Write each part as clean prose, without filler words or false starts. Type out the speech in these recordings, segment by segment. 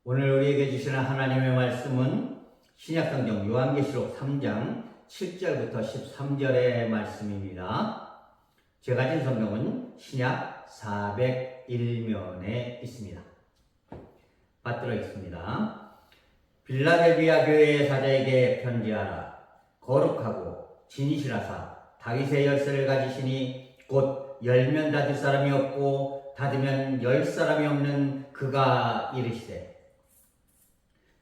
오늘 우리에게 주시는 하나님의 말씀은 신약성경 요한계시록 3장 7절부터 13절의 말씀입니다. 제가 가진 성경은 신약 401면에 있습니다. 받들어 있습니다. 빌라델비아 교회의 사자에게 편지하라. 거룩하고 진실하사 다윗의 열쇠를 가지시니 곧 열면 닫을 사람이 없고 닫으면 열 사람이 없는 그가 이르시되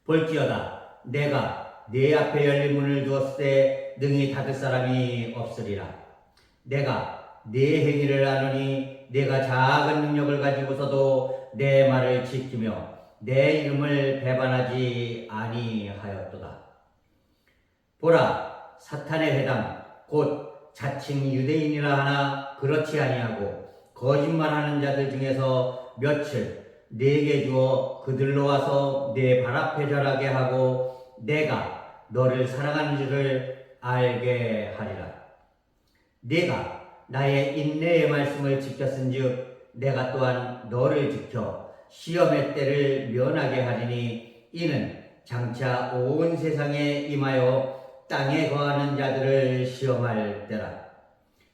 볼지어다 내가 네 앞에 열린 문을 두었을 때 능히 닫을 사람이 없으리라. 내가 네 행위를 아노니 내가 작은 능력을 가지고서도 내 말을 지키며 내 이름을 배반하지 아니하였도다. 보라, 사탄의 회당 곧 자칭 유대인이라 하나 그렇지 아니하고 거짓말하는 자들 중에서 며칠 네게 주어 그들로 와서 내 발 앞에 절하게 하고 내가 너를 사랑하는 줄을 알게 하리라. 네가 나의 인내의 말씀을 지켰은즉 내가 또한 너를 지켜 시험의 때를 면하게 하리니 이는 장차 온 세상에 임하여 땅에 거하는 자들을 시험할 때라.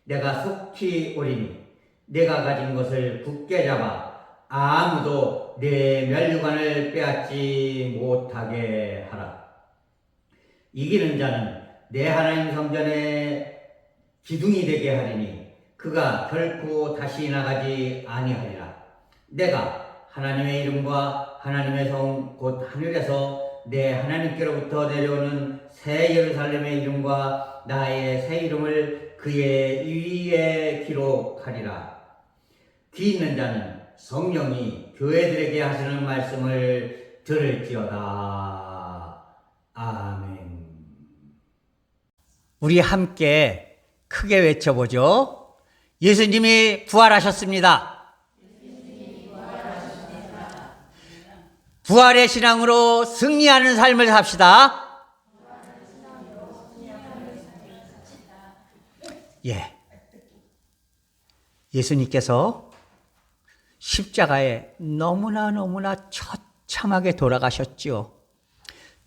내가 속히 오리니 내가 가진 것을 굳게 잡아 아무도 내 면류관을 빼앗지 못하게 하라. 이기는 자는 내 하나님 성전의 기둥이 되게 하리니 그가 결코 다시 나가지 아니하리라. 내가 하나님의 이름과 하나님의 성 곧 하늘에서 내 하나님께로부터 내려오는 새 예루살렘의 이름과 나의 새 이름을 그의 위에 기록하리라. 귀 있는 자는 성령이 교회들에게 하시는 말씀을 들을지어다. 아멘. 우리 함께 크게 외쳐보죠. 예수님이 부활하셨습니다. 부활의 신앙으로 승리하는 삶을 삽시다. 예수님께서 십자가에 너무나 처참하게 돌아가셨지요.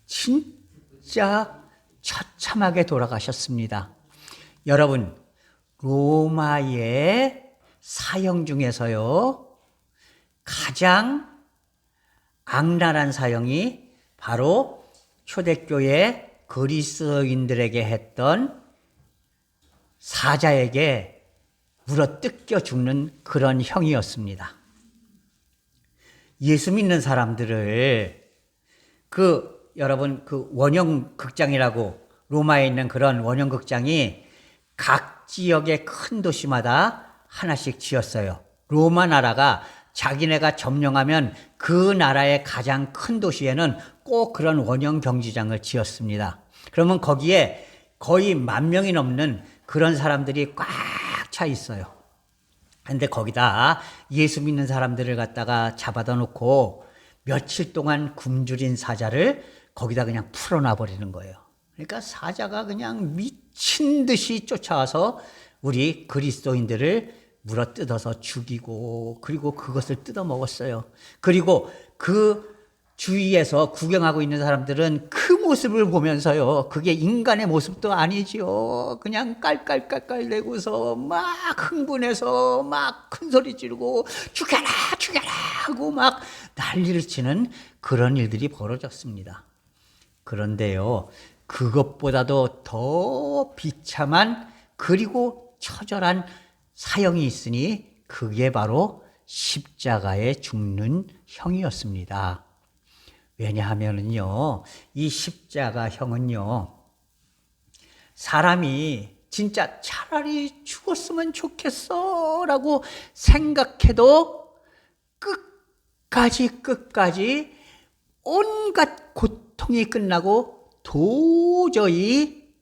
진짜 처참하게 돌아가셨습니다. 여러분, 로마의 사형 중에서요, 가장 악랄한 사형이 바로 초대교회 그리스도인들에게 했던 사자에게 물어 뜯겨 죽는 그런 형이었습니다. 예수 믿는 사람들을 여러분 원형 극장이라고 로마에 있는 그런 원형 극장이 각 지역의 큰 도시마다 하나씩 지었어요. 로마 나라가 자기네가 점령하면 그 나라의 가장 큰 도시에는 꼭 그런 원형 경기장을 지었습니다. 그러면 거기에 거의 10,000명이 넘는 그런 사람들이 꽉 차 있어요. 근데 거기다 예수 믿는 사람들을 갖다가 잡아다 놓고 며칠 동안 굶주린 사자를 거기다 그냥 풀어놔 버리는 거예요. 그러니까 사자가 그냥 미친 듯이 쫓아와서 우리 그리스도인들을 물어 뜯어서 죽이고 그리고 그것을 뜯어 먹었어요. 그리고 그 주위에서 구경하고 있는 사람들은 그 모습을 보면서요, 그게 인간의 모습도 아니지요. 그냥 깔깔깔깔 대고서 막 흥분해서 막 큰 소리 지르고 죽여라 하고 막 난리를 치는 그런 일들이 벌어졌습니다. 그런데요, 그것보다도 더 비참한 그리고 처절한 사형이 있으니 그게 바로 십자가에 죽는 형이었습니다. 왜냐하면은요, 이 십자가형은요, 사람이 진짜 차라리 죽었으면 좋겠어 라고 생각해도 끝까지 온갖 고통이 끝나고 도저히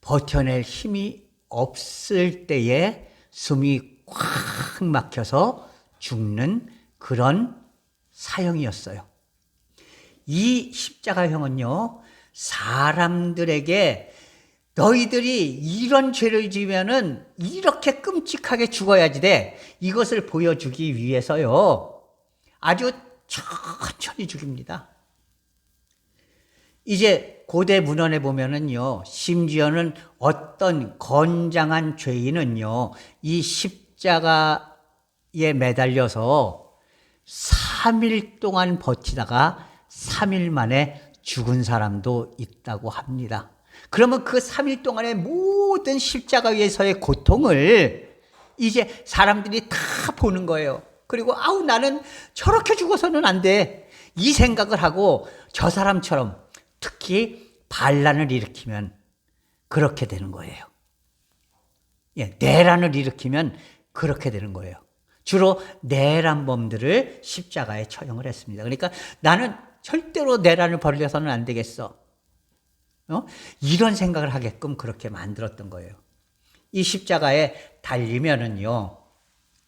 버텨낼 힘이 없을 때에 숨이 꽉 막혀서 죽는 그런 사형이었어요. 이 십자가형은요, 사람들에게 너희들이 이런 죄를 지으면은 이렇게 끔찍하게 죽어야지 돼, 이것을 보여주기 위해서요, 아주 천천히 죽입니다. 이제 고대 문헌에 보면은요, 심지어는 어떤 건장한 죄인은요, 이 십자가에 매달려서 3일 동안 버티다가 3일 만에 죽은 사람도 있다고 합니다. 그러면 그 3일 동안의 모든 십자가 위에서의 고통을 이제 사람들이 다 보는 거예요. 그리고 아우, 나는 저렇게 죽어서는 안 돼, 이 생각을 하고 저 사람처럼, 특히 반란을 일으키면 그렇게 되는 거예요. 내란을 일으키면 그렇게 되는 거예요. 주로 내란범들을 십자가에 처형을 했습니다. 그러니까 나는 절대로 내란을 벌여서는 안 되겠어, 이런 생각을 하게끔 그렇게 만들었던 거예요. 이 십자가에 달리면은요,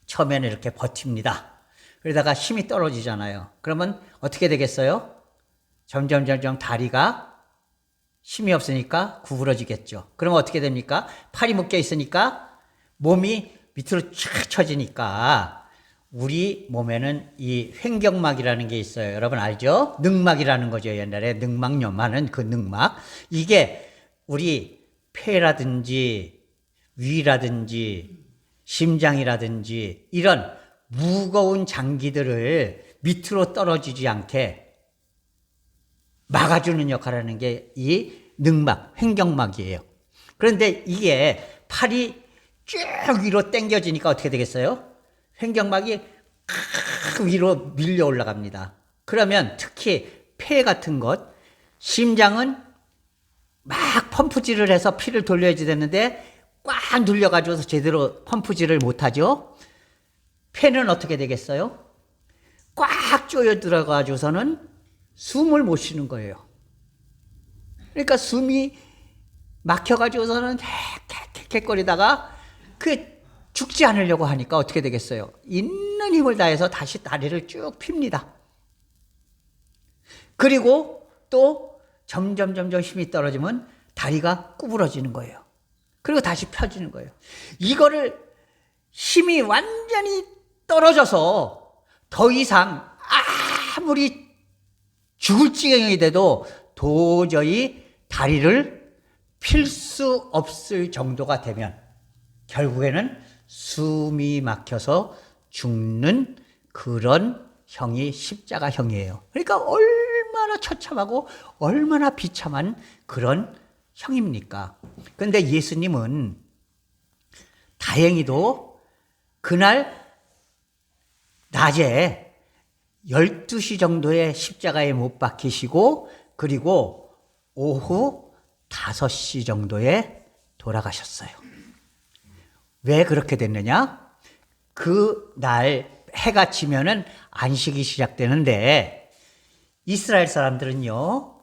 처음에는 이렇게 버팁니다. 그러다가 힘이 떨어지잖아요. 그러면 어떻게 되겠어요? 점점 다리가 힘이 없으니까 구부러지겠죠. 그러면 어떻게 됩니까? 팔이 묶여 있으니까 몸이 밑으로 쫙 쳐지니까 우리 몸에는 이 횡격막이라는 게 있어요. 여러분 알죠? 늑막이라는 거죠. 옛날에 늑막염하는 그 늑막. 이게 우리 폐라든지 위라든지 심장이라든지 이런 무거운 장기들을 밑으로 떨어지지 않게 막아주는 역할을 하는 게 이 늑막, 횡격막이에요. 그런데 이게 팔이 쭉 위로 당겨지니까 어떻게 되겠어요? 횡격막이 위로 밀려 올라갑니다. 그러면 특히 폐 같은 것, 심장은 막 펌프질을 해서 피를 돌려야지 되는데 꽉 눌려가지고서 제대로 펌프질을 못하죠. 폐는 어떻게 되겠어요? 꽉 조여 들어가지고서는 숨을 못 쉬는 거예요. 그러니까 숨이 막혀가지고서는 헥헥헥거리다가 그 죽지 않으려고 하니까 어떻게 되겠어요? 있는 힘을 다해서 다시 다리를 쭉 핍니다. 그리고 또 점점 힘이 떨어지면 다리가 구부러지는 거예요. 그리고 다시 펴지는 거예요. 이거를 힘이 완전히 떨어져서 더 이상 아무리 죽을 지경이 돼도 도저히 다리를 필 수 없을 정도가 되면 결국에는 숨이 막혀서 죽는 그런 형이 십자가형이에요. 그러니까 얼마나 처참하고 얼마나 비참한 그런 형입니까? 그런데 예수님은 다행히도 그날 낮에 12시 정도에 십자가에 못 박히시고 그리고 오후 5시 정도에 돌아가셨어요. 왜 그렇게 됐느냐? 그 날 해가 지면은 안식이 시작되는데 이스라엘 사람들은요,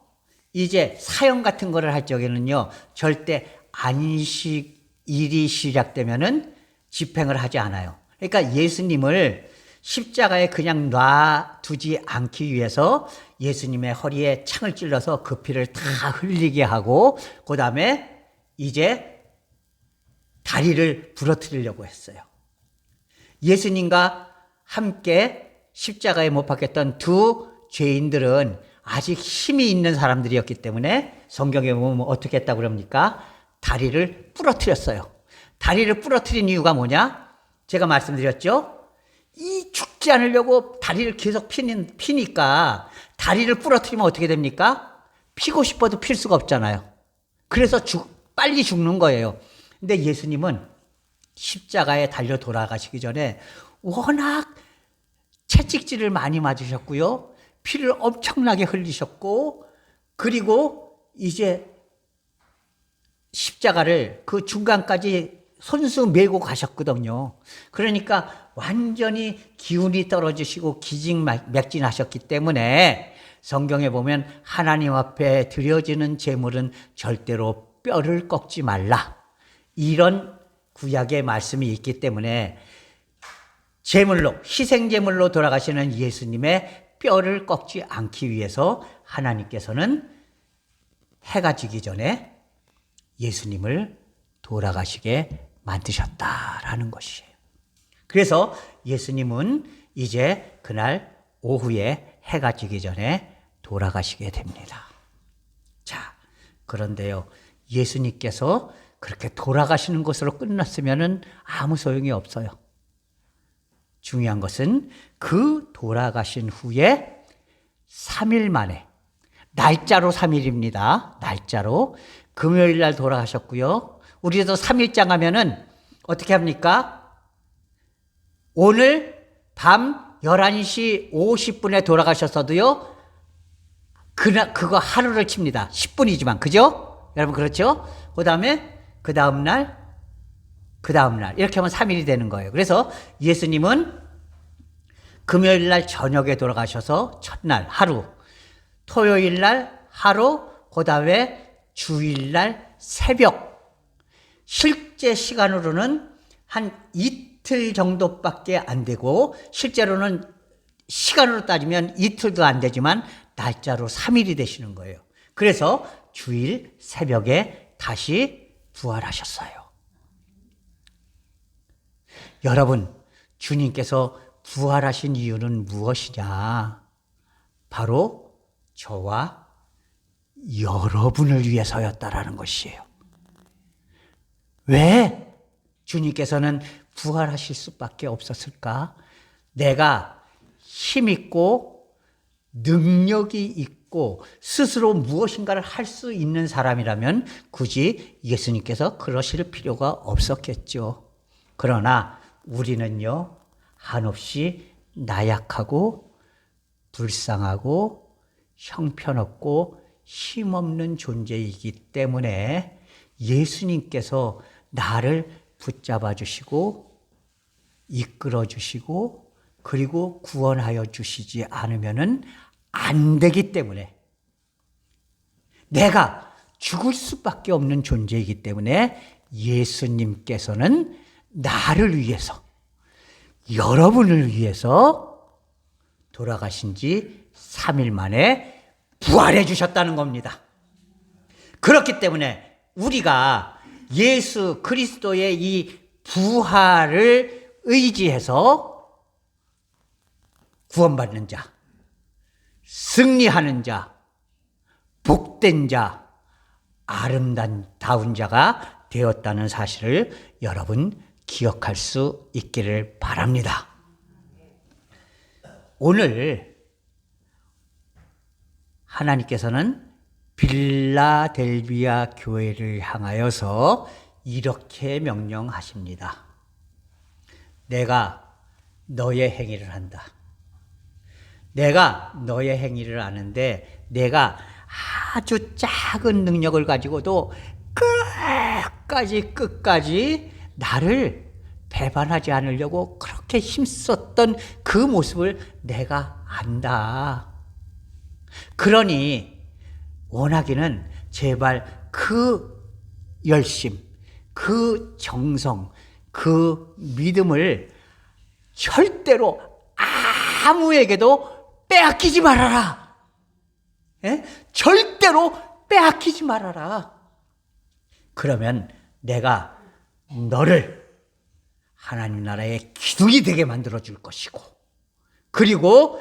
이제 사형 같은 거를 할 적에는요, 절대 안식일이 시작되면은 집행을 하지 않아요. 그러니까 예수님을 십자가에 그냥 놔두지 않기 위해서 예수님의 허리에 창을 찔러서 그 피를 다 흘리게 하고 그 다음에 이제 다리를 부러뜨리려고 했어요. 예수님과 함께 십자가에 못 박혔던 두 죄인들은 아직 힘이 있는 사람들이었기 때문에 성경에 보면 어떻게 했다고 그럽니까? 다리를 부러뜨렸어요. 다리를 부러뜨린 이유가 뭐냐? 제가 말씀드렸죠? 이 죽지 않으려고 다리를 계속 피니까 다리를 부러뜨리면 어떻게 됩니까? 피고 싶어도 필 수가 없잖아요. 그래서 빨리 죽는 거예요. 근데 예수님은 십자가에 달려 돌아가시기 전에 워낙 채찍질을 많이 맞으셨고요. 피를 엄청나게 흘리셨고 그리고 이제 십자가를 그 중간까지 손수 메고 가셨거든요. 그러니까 완전히 기운이 떨어지시고 기진맥진하셨기 때문에 성경에 보면 하나님 앞에 드려지는 제물은 절대로 뼈를 꺾지 말라, 이런 구약의 말씀이 있기 때문에 제물로, 희생제물로 돌아가시는 예수님의 뼈를 꺾지 않기 위해서 하나님께서는 해가 지기 전에 예수님을 돌아가시게 만드셨다라는 것이에요. 그래서 예수님은 이제 그날 오후에 해가 지기 전에 돌아가시게 됩니다. 자, 그런데요, 예수님께서 그렇게 돌아가시는 것으로 끝났으면 아무 소용이 없어요. 중요한 것은 그 돌아가신 후에 3일 만에, 날짜로 3일입니다. 날짜로 금요일 날 돌아가셨고요. 우리도 3일장 하면은 어떻게 합니까? 오늘 밤 11시 50분에 돌아가셨어도요, 그거 하루를 칩니다. 10분이지만, 그죠? 여러분, 그렇죠? 그 다음날, 이렇게 하면 3일이 되는 거예요. 그래서 예수님은 금요일 날 저녁에 돌아가셔서 첫날 하루, 토요일 날 하루, 그 다음에 주일 날 새벽, 실제 시간으로는 한 이틀 정도밖에 안 되고, 실제로는 시간으로 따지면 이틀도 안 되지만 날짜로 3일이 되시는 거예요. 그래서 주일 새벽에 다시 부활하셨어요. 여러분, 주님께서 부활하신 이유는 무엇이냐? 바로 저와 여러분을 위해서였다라는 것이에요. 왜 주님께서는 부활하실 수밖에 없었을까? 내가 힘있고 능력이 있고 스스로 무엇인가를 할 수 있는 사람이라면 굳이 예수님께서 그러실 필요가 없었겠죠. 그러나 우리는요, 한없이 나약하고 불쌍하고 형편없고 힘없는 존재이기 때문에 예수님께서 나를 붙잡아 주시고 이끌어 주시고 그리고 구원하여 주시지 않으면은 안 되기 때문에, 내가 죽을 수밖에 없는 존재이기 때문에 예수님께서는 나를 위해서, 여러분을 위해서 돌아가신 지 3일 만에 부활해 주셨다는 겁니다. 그렇기 때문에 우리가 예수 그리스도의 이 부활을 의지해서 구원받는 자, 승리하는 자, 복된 자, 아름다운 자가 되었다는 사실을 여러분 기억할 수 있기를 바랍니다. 오늘 하나님께서는 빌라델비아 교회를 향하여서 이렇게 명령하십니다. 내가 너의 행위를 한다. 내가 너의 행위를 아는데 내가 아주 작은 능력을 가지고도 끝까지 나를 배반하지 않으려고 그렇게 힘썼던 그 모습을 내가 안다. 그러니 원하기는 제발 그 열심, 그 정성, 그 믿음을 절대로 아무에게도 빼앗기지 말아라. 예? 절대로 빼앗기지 말아라. 그러면 내가 너를 하나님 나라의 기둥이 되게 만들어 줄 것이고, 그리고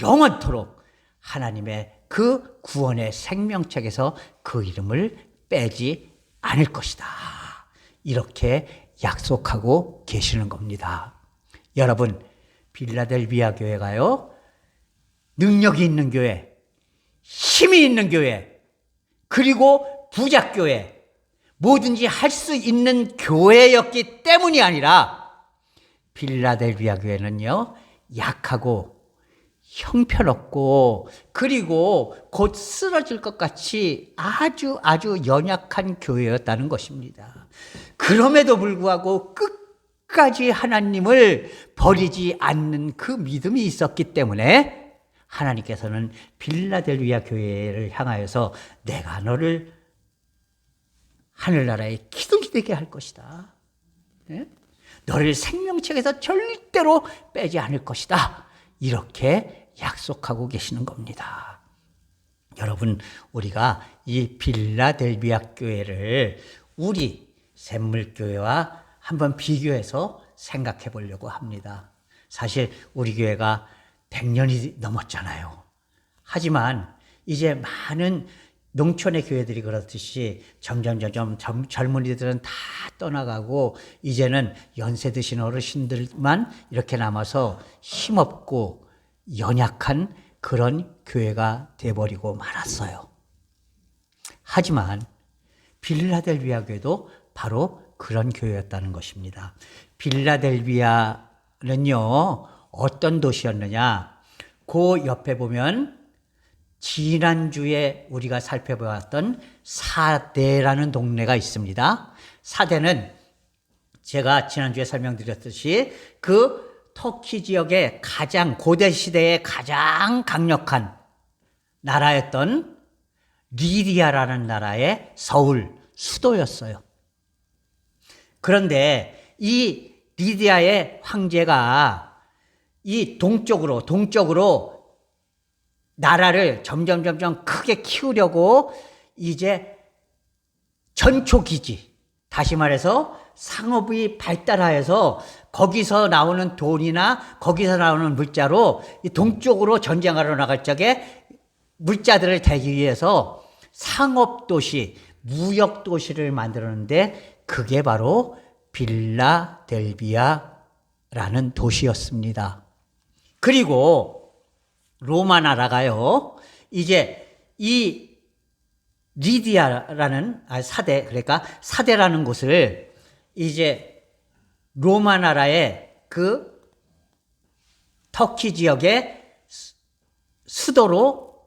영원토록 하나님의 그 구원의 생명책에서 그 이름을 빼지 않을 것이다. 이렇게 약속하고 계시는 겁니다. 여러분, 빌라델비아 교회가요, 능력이 있는 교회, 힘이 있는 교회, 그리고 부작교회, 뭐든지 할 수 있는 교회였기 때문이 아니라 빌라델비아 교회는요, 약하고 형편없고 그리고 곧 쓰러질 것 같이 아주 연약한 교회였다는 것입니다. 그럼에도 불구하고 끝까지 하나님을 버리지 않는 그 믿음이 있었기 때문에 하나님께서는 빌라델비아 교회를 향하여서 내가 너를 하늘나라의 기둥이 되게 할 것이다. 네? 너를 생명책에서 절대로 빼지 않을 것이다. 이렇게 약속하고 계시는 겁니다. 여러분, 우리가 이 빌라델비아 교회를 우리 샘물교회와 한번 비교해서 생각해 보려고 합니다. 사실 우리 교회가 100년이 넘었잖아요. 하지만 이제 많은 농촌의 교회들이 그렇듯이 점점 젊은이들은 다 떠나가고 이제는 연세 드신 어르신들만 이렇게 남아서 힘없고 연약한 그런 교회가 돼버리고 말았어요. 하지만 빌라델비아 교회도 바로 그런 교회였다는 것입니다. 빌라델비아는요, 어떤 도시였느냐? 그 옆에 보면 지난주에 우리가 살펴보았던 사대라는 동네가 있습니다. 사대는 제가 지난주에 설명드렸듯이 그 터키 지역의 가장 고대 시대의 가장 강력한 나라였던 리디아라는 나라의 서울 수도였어요. 그런데 이 리디아의 황제가 이 동쪽으로 나라를 점점 크게 키우려고 이제 전초기지, 다시 말해서 상업이 발달하여서 거기서 나오는 돈이나 거기서 나오는 물자로 이 동쪽으로 전쟁하러 나갈 적에 물자들을 대기 위해서 상업도시, 무역도시를 만들었는데 그게 바로 빌라델비아라는 도시였습니다. 그리고 로마 나라가요, 이제 이 리디아라는, 사대, 그러니까 사대라는 곳을 이제 로마 나라의 그 터키 지역의 수도로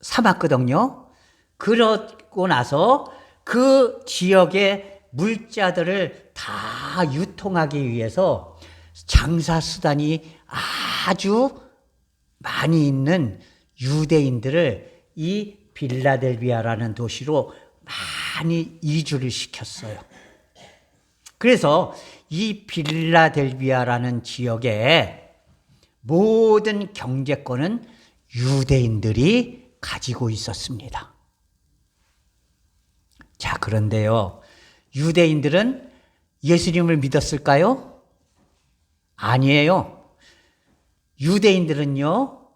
삼았거든요. 그러고 나서 그 지역의 물자들을 다 유통하기 위해서 장사 수단이 아주 많이 있는 유대인들을 이 빌라델비아라는 도시로 많이 이주를 시켰어요. 그래서 이 빌라델비아라는 지역의 모든 경제권은 유대인들이 가지고 있었습니다. 자, 그런데요, 유대인들은 예수님을 믿었을까요? 아니에요. 유대인들은요,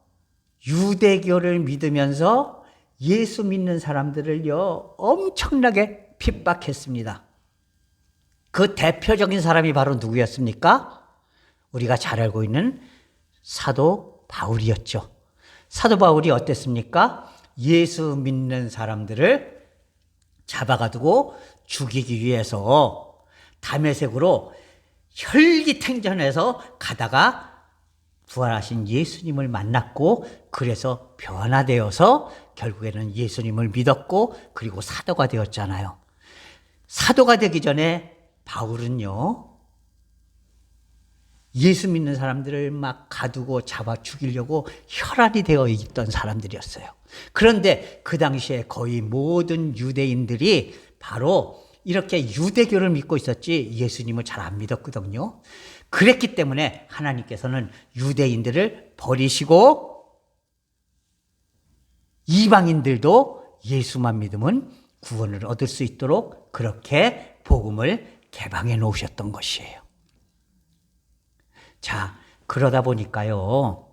유대교를 믿으면서 예수 믿는 사람들을요, 엄청나게 핍박했습니다. 그 대표적인 사람이 바로 누구였습니까? 우리가 잘 알고 있는 사도 바울이었죠. 사도 바울이 어땠습니까? 예수 믿는 사람들을 잡아가지고 죽이기 위해서 다메섹으로 혈기탱전해서 가다가 부활하신 예수님을 만났고, 그래서 변화되어서 결국에는 예수님을 믿었고, 그리고 사도가 되었잖아요. 사도가 되기 전에 바울은요, 예수 믿는 사람들을 막 가두고 잡아 죽이려고 혈안이 되어 있던 사람들이었어요. 그런데 그 당시에 거의 모든 유대인들이 바로 이렇게 유대교를 믿고 있었지 예수님을 잘 안 믿었거든요. 그랬기 때문에 하나님께서는 유대인들을 버리시고 이방인들도 예수만 믿으면 구원을 얻을 수 있도록 그렇게 복음을 개방해 놓으셨던 것이에요. 자, 그러다 보니까요,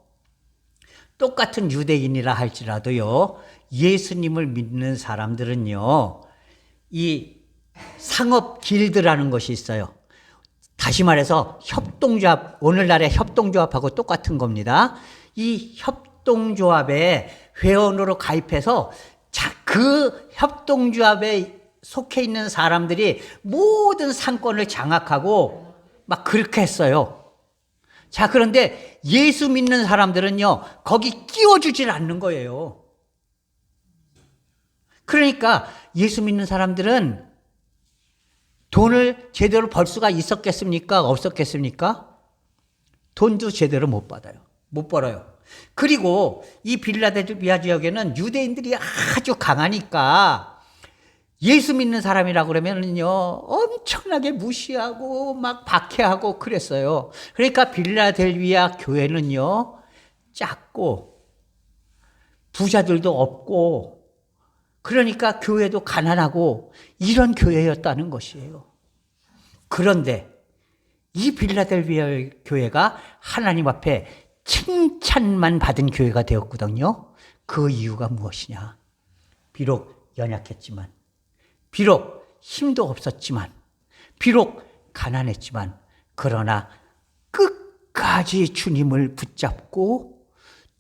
똑같은 유대인이라 할지라도요, 예수님을 믿는 사람들은요, 이 상업 길드라는 것이 있어요. 다시 말해서 협동조합, 오늘날의 협동조합하고 똑같은 겁니다. 이 협동조합에 회원으로 가입해서 그 협동조합에 속해 있는 사람들이 모든 상권을 장악하고 막 그렇게 했어요. 자, 그런데 예수 믿는 사람들은요, 거기 끼워주질 않는 거예요. 그러니까 예수 믿는 사람들은 돈을 제대로 벌 수가 있었겠습니까? 없었겠습니까? 돈도 제대로 못 받아요. 못 벌어요. 그리고 이 빌라델비아 지역에는 유대인들이 아주 강하니까 예수 믿는 사람이라고 그러면은요, 엄청나게 무시하고 막 박해하고 그랬어요. 그러니까 빌라델비아 교회는요, 작고 부자들도 없고, 그러니까 교회도 가난하고 이런 교회였다는 것이에요. 그런데 이 빌라델비아 교회가 하나님 앞에 칭찬만 받은 교회가 되었거든요. 그 이유가 무엇이냐? 비록 연약했지만, 비록 힘도 없었지만, 비록 가난했지만, 그러나 끝까지 주님을 붙잡고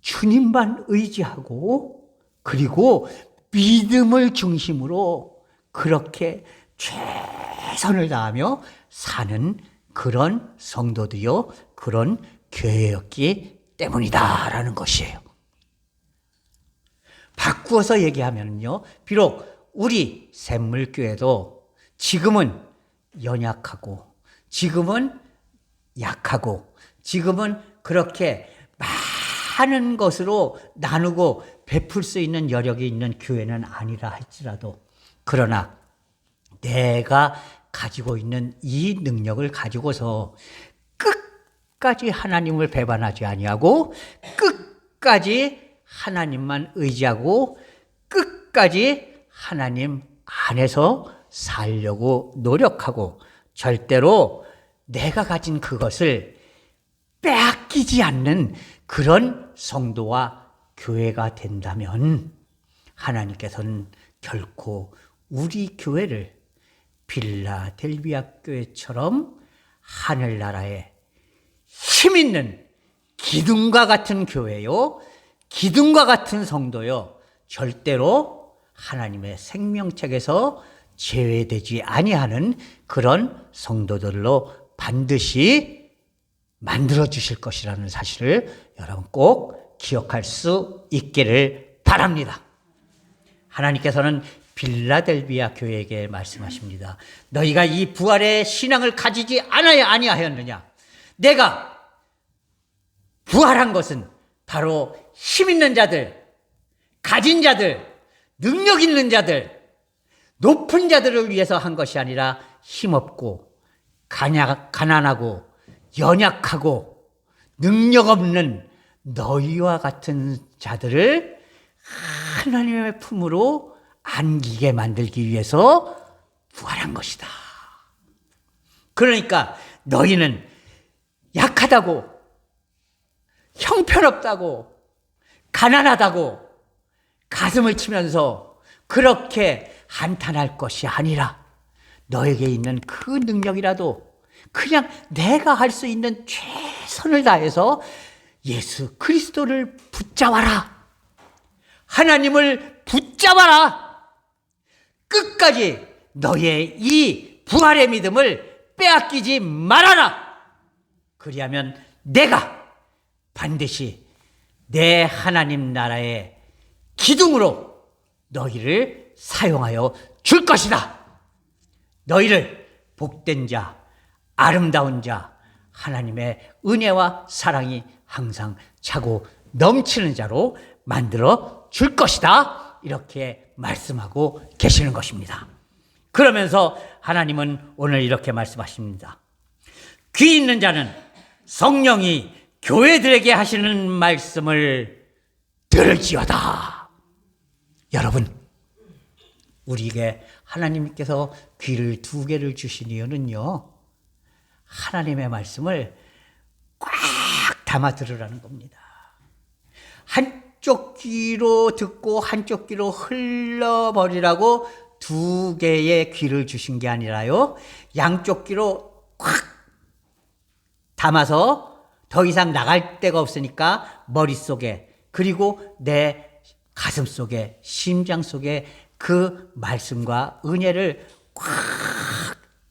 주님만 의지하고 그리고 믿음을 중심으로 그렇게 최선을 다하며 사는 그런 성도도요, 그런 교회였기 때문이다라는 것이에요. 바꾸어서 얘기하면요, 비록 우리 샘물교회도 지금은 연약하고, 지금은 약하고, 지금은 그렇게 많은 것으로 나누고 베풀 수 있는 여력이 있는 교회는 아니라 할지라도, 그러나 내가 가지고 있는 이 능력을 가지고서 끝까지 하나님을 배반하지 아니하고 끝까지 하나님만 의지하고 끝까지 하나님 안에서 살려고 노력하고 절대로 내가 가진 그것을 빼앗기지 않는 그런 성도와 교회가 된다면 하나님께서는 결코 우리 교회를 필라델비아 교회처럼 하늘나라에 힘있는 기둥과 같은 교회요, 기둥과 같은 성도요, 절대로 하나님의 생명책에서 제외되지 아니하는 그런 성도들로 반드시 만들어 주실 것이라는 사실을 여러분 꼭 기억할 수 있기를 바랍니다. 하나님께서는 빌라델비아 교회에게 말씀하십니다. 너희가 이 부활의 신앙을 가지지 아니하였느냐? 내가 부활한 것은 바로 힘 있는 자들, 가진 자들, 능력 있는 자들, 높은 자들을 위해서 한 것이 아니라 힘없고 가난하고 연약하고 능력 없는 너희와 같은 자들을 하나님의 품으로 안기게 만들기 위해서 부활한 것이다. 그러니까 너희는 약하다고, 형편없다고, 가난하다고 가슴을 치면서 그렇게 한탄할 것이 아니라 너에게 있는 그 능력이라도 그냥 내가 할 수 있는 최선을 다해서 예수 그리스도를 붙잡아라. 하나님을 붙잡아라. 끝까지 너의 이 부활의 믿음을 빼앗기지 말아라. 그리하면 내가 반드시 내 하나님 나라의 기둥으로 너희를 사용하여 줄 것이다. 너희를 복된 자, 아름다운 자, 하나님의 은혜와 사랑이 항상 차고 넘치는 자로 만들어 줄 것이다. 이렇게 말씀하고 계시는 것입니다. 그러면서 하나님은 오늘 이렇게 말씀하십니다. 귀 있는 자는 성령이 교회들에게 하시는 말씀을 들을지어다. 여러분, 우리에게 하나님께서 귀를 두 개를 주신 이유는요, 하나님의 말씀을 꽉 담아 들으라는 겁니다. 한쪽 귀로 듣고 한쪽 귀로 흘러버리라고 두 개의 귀를 주신 게 아니라요, 양쪽 귀로 꽉 담아서 더 이상 나갈 데가 없으니까 머릿속에, 그리고 내 가슴 속에, 심장 속에 그 말씀과 은혜를 꽉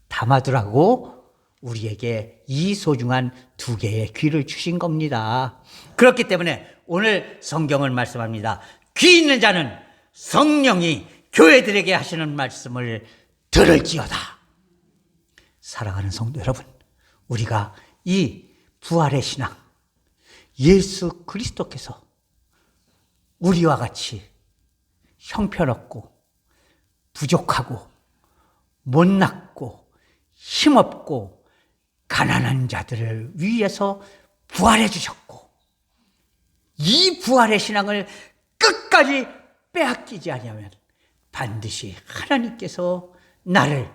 담아두라고 우리에게 이 소중한 두 개의 귀를 주신 겁니다. 그렇기 때문에 오늘 성경은 말씀합니다. 귀 있는 자는 성령이 교회들에게 하시는 말씀을 들을지어다. 사랑하는 성도 여러분, 우리가 이 부활의 신앙, 예수 그리스도께서 우리와 같이 형편없고 부족하고 못났고 힘없고 가난한 자들을 위해서 부활해 주셨고, 이 부활의 신앙을 끝까지 빼앗기지 아니하면 반드시 하나님께서 나를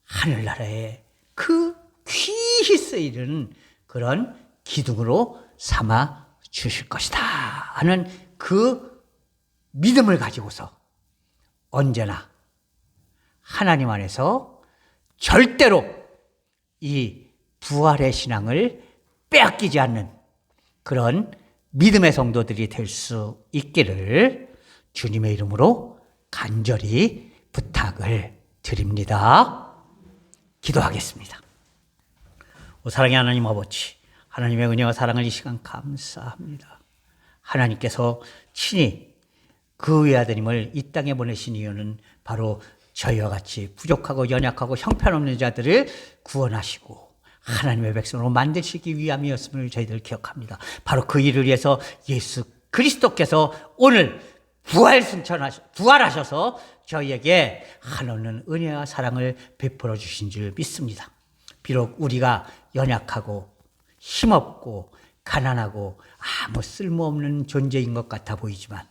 하늘나라에 그 귀히 쓰이는 그런 기둥으로 삼아 주실 것이다 하는 그 믿음을 가지고서 언제나 하나님 안에서 절대로 이 부활의 신앙을 빼앗기지 않는 그런 믿음의 성도들이 될 수 있기를 주님의 이름으로 간절히 부탁을 드립니다. 기도하겠습니다. 오 사랑의 하나님 아버지, 하나님의 은혜와 사랑을 이 시간 감사합니다. 하나님께서 친히 그 외아드님을 이 땅에 보내신 이유는 바로 저희와 같이 부족하고 연약하고 형편없는 자들을 구원하시고 하나님의 백성으로 만드시기 위함이었음을 저희들 기억합니다. 바로 그 일을 위해서 예수 그리스도께서 오늘 부활하셔서 저희에게 한없는 은혜와 사랑을 베풀어 주신 줄 믿습니다. 비록 우리가 연약하고 힘없고 가난하고 아무 쓸모없는 존재인 것 같아 보이지만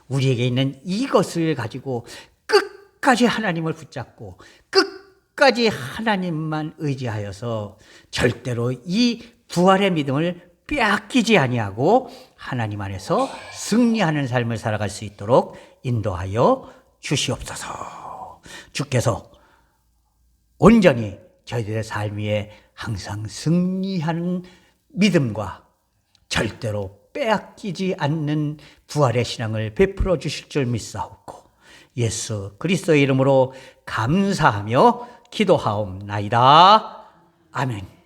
우리에게 있는 이것을 가지고 끝까지 하나님을 붙잡고 끝까지 하나님만 의지하여서 절대로 이 부활의 믿음을 빼앗기지 아니하고 하나님 안에서 승리하는 삶을 살아갈 수 있도록 인도하여 주시옵소서. 주께서 온전히 저희들의 삶 위에 항상 승리하는 믿음과 절대로 빼앗기지 않는 부활의 신앙을 베풀어 주실 줄 믿사옵고 예수 그리스도의 이름으로 감사하며 기도하옵나이다. 아멘.